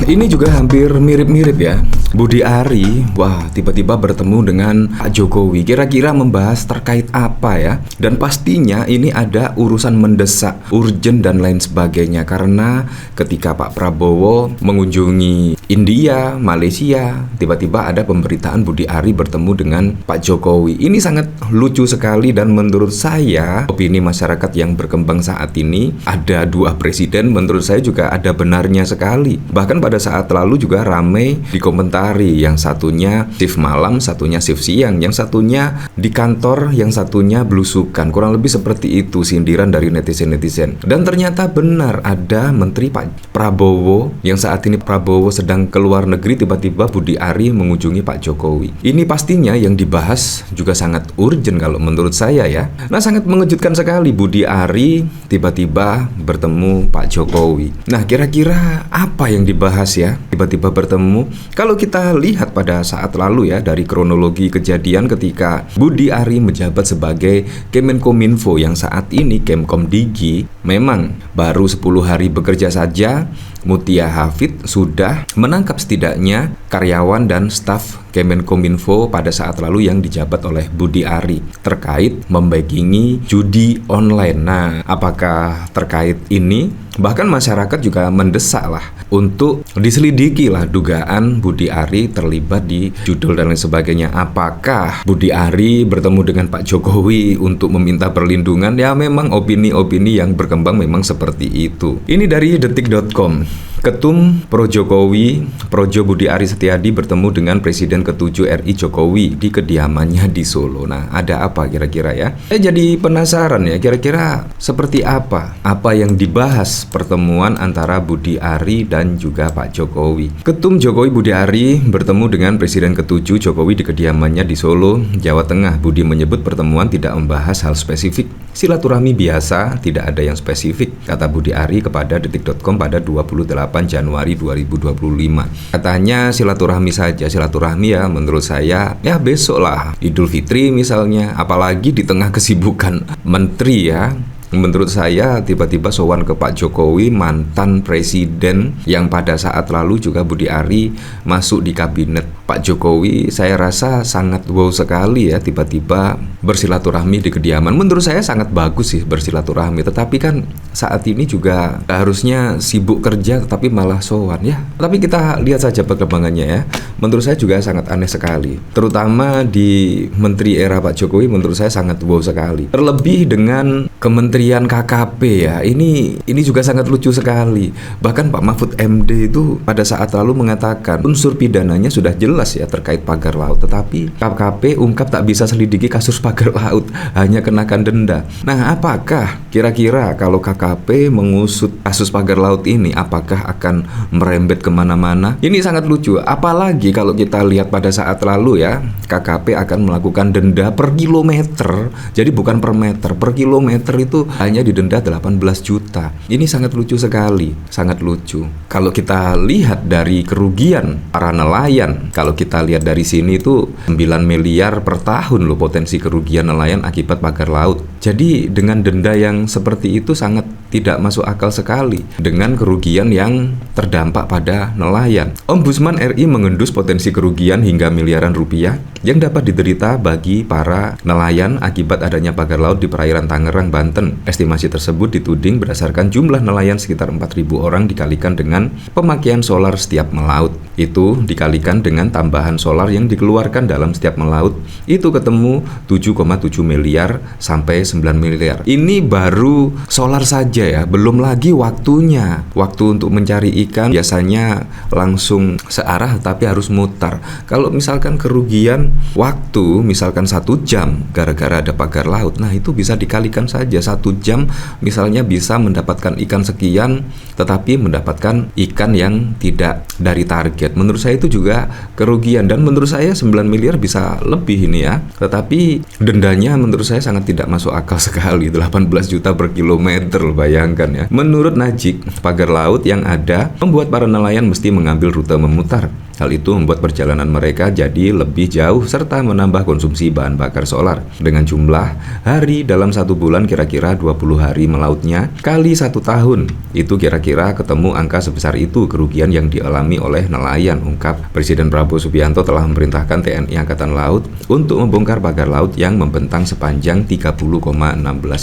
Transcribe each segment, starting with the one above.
Ini juga hampir mirip-mirip ya. Budi Ari, wah tiba-tiba bertemu dengan Pak Jokowi. Kira-kira membahas terkait apa ya? Dan pastinya ini ada urusan mendesak, urgent dan lain sebagainya. Karena ketika Pak Prabowo mengunjungi India, Malaysia, tiba-tiba ada pemberitaan Budi Ari bertemu dengan Pak Jokowi. Ini sangat lucu sekali dan menurut saya opini masyarakat yang berkembang saat ini ada dua presiden, menurut saya juga ada benarnya sekali. Bahkan pada saat lalu juga ramai dikomentari, yang satunya shift malam, satunya shift siang, yang satunya di kantor, yang satunya belusukan. Kurang lebih seperti itu sindiran dari netizen-netizen. Dan ternyata benar, ada Menteri Pak Prabowo, yang saat ini Prabowo sedang keluar negeri, tiba-tiba Budi Ari mengunjungi Pak Jokowi. Ini pastinya yang dibahas juga sangat urgent kalau menurut saya ya. Nah, sangat mengejutkan sekali Budi Ari tiba-tiba bertemu Pak Jokowi. Nah, kira-kira apa yang dibahas ya? Tiba-tiba bertemu. Kalau kita lihat pada saat lalu ya, dari kronologi kejadian ketika Budi Ari menjabat sebagai Kemenkominfo, yang saat ini Kemkomdigi, memang baru 10 hari bekerja saja, Mutia Hafid sudah menangkap setidaknya karyawan dan staf Kemenkominfo pada saat lalu yang dijabat oleh Budi Ari terkait membackingi judi online. Nah, apakah terkait ini? Bahkan masyarakat juga mendesak lah untuk diselidiki lah dugaan Budi Ari terlibat di judul dan lain sebagainya. Apakah Budi Ari bertemu dengan Pak Jokowi untuk meminta perlindungan? Ya, memang opini-opini yang berkembang memang seperti itu. Ini dari detik.com. Ketum Pro Jokowi, Projo Budi Ari Setiadi bertemu dengan Presiden ke-7 RI Jokowi di kediamannya di Solo. Nah, ada apa kira-kira ya? Saya jadi penasaran ya, kira-kira seperti apa yang dibahas pertemuan antara Budi Ari dan juga Pak Jokowi. Ketum Jokowi Budi Ari bertemu dengan Presiden ke-7 Jokowi di kediamannya di Solo, Jawa Tengah. Budi menyebut pertemuan tidak membahas hal spesifik. Silaturahmi biasa, tidak ada yang spesifik, kata Budi Ari kepada detik.com pada 28 Januari 2025. Katanya silaturahmi saja. Silaturahmi ya menurut saya ya besok lah, Idul Fitri misalnya, apalagi di tengah kesibukan menteri ya. Menurut saya tiba-tiba sowan ke Pak Jokowi, mantan presiden yang pada saat lalu juga Budi Ari masuk di kabinet Pak Jokowi. Saya rasa sangat wow sekali ya tiba-tiba bersilaturahmi di kediaman. Menurut saya sangat bagus sih bersilaturahmi, tetapi kan saat ini juga harusnya sibuk kerja tetapi malah sowan ya. Tapi kita lihat saja perkembangannya ya. Menurut saya juga sangat aneh sekali, terutama di menteri era Pak Jokowi. Menurut saya sangat wow sekali, terlebih dengan Kementerian KKP ya, ini juga sangat lucu sekali. Bahkan Pak Mahfud MD itu pada saat lalu mengatakan unsur pidananya sudah jelas ya terkait pagar laut, tetapi KKP ungkap tak bisa selidiki kasus pagar laut, hanya kenakan denda. Nah, apakah kira-kira kalau KKP mengusut kasus pagar laut ini, apakah akan merembet kemana-mana? Ini sangat lucu, apalagi kalau kita lihat pada saat lalu ya, KKP akan melakukan denda per kilometer, jadi bukan per meter, per kilometer itu hanya didenda 18 juta. Ini sangat lucu sekali, sangat lucu. Kalau kita lihat dari kerugian para nelayan, kalau kita lihat dari sini itu 9 miliar per tahun loh potensi kerugian nelayan akibat pagar laut. Jadi dengan denda yang seperti itu sangat tidak masuk akal sekali dengan kerugian yang terdampak pada nelayan. Ombudsman RI mengendus potensi kerugian hingga miliaran rupiah yang dapat diderita bagi para nelayan akibat adanya pagar laut di perairan Tangerang, Banten. Estimasi tersebut dituding berdasarkan jumlah nelayan sekitar 4.000 orang dikalikan dengan pemakaian solar setiap melaut. Itu dikalikan dengan tambahan solar yang dikeluarkan dalam setiap melaut, itu ketemu 7,7 miliar sampai 9 miliar. Ini baru solar saja ya, belum lagi waktunya. Waktu untuk mencari ikan biasanya langsung searah tapi harus mutar. Kalau misalkan kerugian waktu misalkan 1 jam gara-gara ada pagar laut, nah itu bisa dikalikan saja. 1 jam misalnya bisa mendapatkan ikan sekian, tetapi mendapatkan ikan yang tidak dari target. Menurut saya itu juga kerugian, dan menurut saya 9 miliar bisa lebih ini ya. Tetapi dendanya menurut saya sangat tidak masuk akal sekali, 18 juta per kilometer, bayangkan ya. Menurut Najik, pagar laut yang ada membuat para nelayan mesti mengambil rute memutar. Hal itu membuat perjalanan mereka jadi lebih jauh serta menambah konsumsi bahan bakar solar. Dengan jumlah hari dalam 1 bulan kira-kira 20 hari melautnya kali 1 tahun, itu kira-kira ketemu angka sebesar itu kerugian yang dialami oleh nelayan, ungkap. Presiden Prabowo Subianto telah memerintahkan TNI Angkatan Laut untuk membongkar pagar laut yang membentang sepanjang 30,16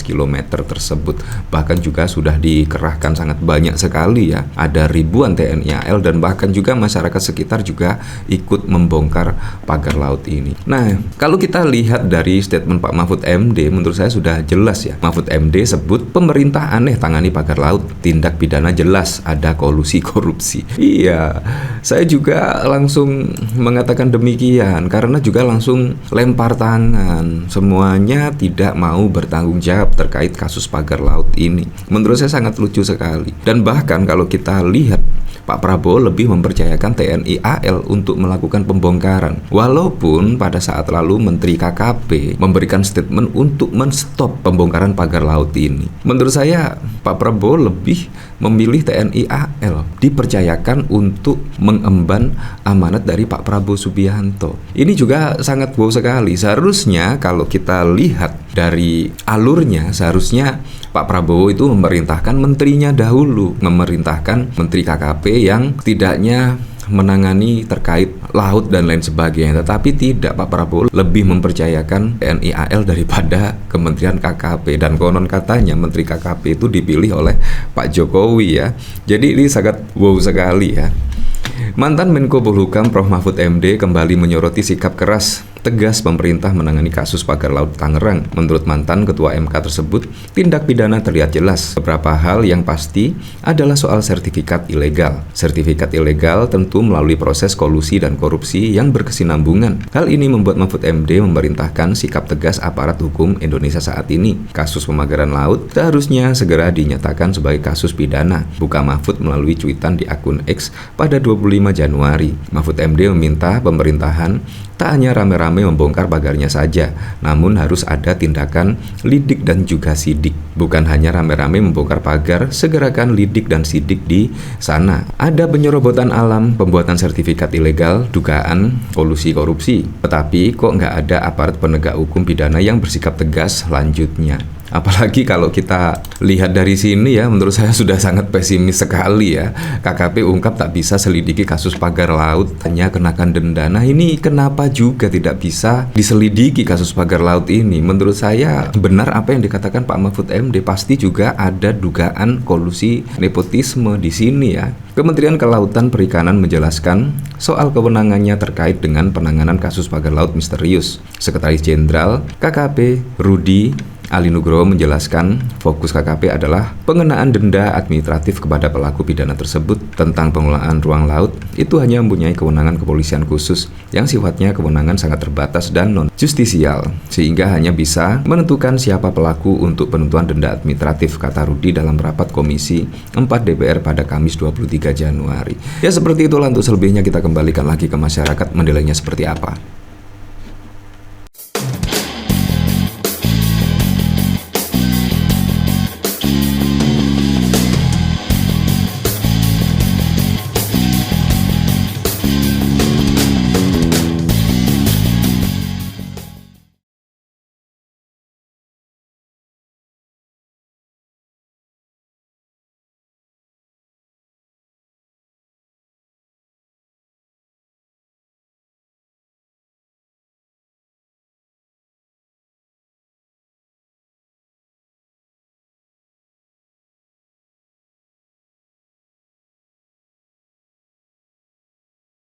km tersebut. Bahkan juga sudah dikerahkan sangat banyak sekali ya. Ada ribuan TNI AL dan bahkan juga masyarakat sekitar juga ikut membongkar pagar laut ini. Nah, kalau kita lihat dari statement Pak Mahfud MD, menurut saya sudah jelas ya. Mahfud MD sebut pemerintah aneh tangani pagar laut, tindak pidana jelas, ada kolusi korupsi. Iya, saya juga langsung mengatakan demikian karena juga langsung lempar tangan. Semuanya tidak mau bertanggung jawab terkait kasus pagar laut ini. Menurut saya sangat lucu sekali. Dan bahkan kalau kita lihat, Pak Prabowo lebih mempercayakan TNI AL untuk melakukan pembongkaran. Walaupun pada saat lalu Menteri KKP memberikan statement untuk menstop pembongkaran pagar laut ini. Menurut saya Pak Prabowo lebih memilih TNI AL, dipercayakan untuk mengemban amanat dari Pak Prabowo Subianto. Ini juga sangat wow sekali. Seharusnya kalau kita lihat dari alurnya, seharusnya Pak Prabowo itu memerintahkan menterinya dahulu, memerintahkan Menteri KKP yang setidaknya menangani terkait laut dan lain sebagainya. Tetapi tidak, Pak Prabowo lebih mempercayakan TNI AL daripada Kementerian KKP. Dan konon katanya Menteri KKP itu dipilih oleh Pak Jokowi ya. Jadi ini sangat wow sekali ya. Mantan Menko Polhukam Prof Mahfud MD kembali menyoroti sikap keras tegas pemerintah menangani kasus pagar laut Tangerang. Menurut mantan Ketua MK tersebut, tindak pidana terlihat jelas. Beberapa hal yang pasti adalah soal sertifikat ilegal. Sertifikat ilegal tentu melalui proses kolusi dan korupsi yang berkesinambungan. Hal ini membuat Mahfud MD memerintahkan sikap tegas aparat hukum Indonesia saat ini. Kasus pemagaran laut seharusnya segera dinyatakan sebagai kasus pidana, buka Mahfud melalui cuitan di akun X pada 25 Januari. Mahfud MD meminta pemerintahan tak hanya rame-rame membongkar pagarnya saja, namun harus ada tindakan lidik dan juga sidik. Bukan hanya rame-rame membongkar pagar, segerakan lidik dan sidik di sana. Ada penyerobotan alam, pembuatan sertifikat ilegal, dugaan kolusi korupsi. Tetapi kok nggak ada aparat penegak hukum pidana yang bersikap tegas lanjutnya. Apalagi kalau kita lihat dari sini ya, menurut saya sudah sangat pesimis sekali ya. KKP ungkap tak bisa selidiki kasus pagar laut, hanya kenakan denda. Nah ini kenapa juga tidak bisa diselidiki kasus pagar laut ini? Menurut saya benar apa yang dikatakan Pak Mahfud MD, pasti juga ada dugaan kolusi nepotisme di sini ya. Kementerian Kelautan Perikanan menjelaskan soal kewenangannya terkait dengan penanganan kasus pagar laut misterius. Sekretaris Jenderal KKP Rudi Ali Nugroho menjelaskan fokus KKP adalah pengenaan denda administratif kepada pelaku pidana tersebut. Tentang pengelolaan ruang laut, itu hanya mempunyai kewenangan kepolisian khusus yang sifatnya kewenangan sangat terbatas dan non-justisial, sehingga hanya bisa menentukan siapa pelaku untuk penentuan denda administratif, kata Rudi dalam rapat Komisi 4 DPR pada Kamis 23 Januari. Ya seperti itulah, untuk selebihnya kita kembalikan lagi ke masyarakat menilainya seperti apa.